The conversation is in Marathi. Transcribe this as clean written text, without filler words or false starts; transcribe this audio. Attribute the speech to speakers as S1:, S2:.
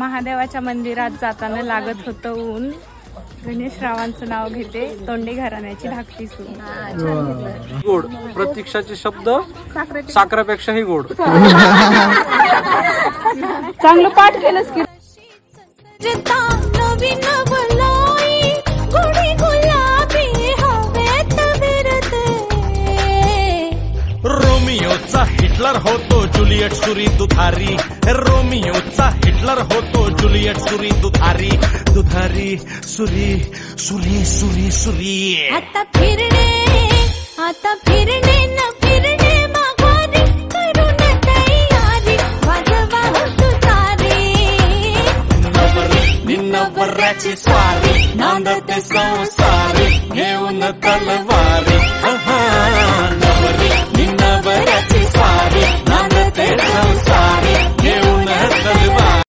S1: महादेवाच्या मंदिरात जाताना लागत होतं ऊन. गणेशरावांचं नाव घेते. तोंडी घराण्याची धाकटी सून.
S2: गोड प्रतीक्षाचे शब्द साखरेपेक्षाही गोड.
S1: चांगलं पाठ केलंस की.
S3: रोमियोचा हिटलर होतो जुलियट सुरी दुधारी. रोमियोचा हिटलर होतो जुलियट सुरी दुधारी. दुधारी सुरी सुरी सुरी सुरी.
S4: आता फिरणे न फिरणे माघारी. करून तयारी वाजवा तुतारी.
S3: निन्न बर्याची स्वारी नांदते संसारी घेऊन तलवारी.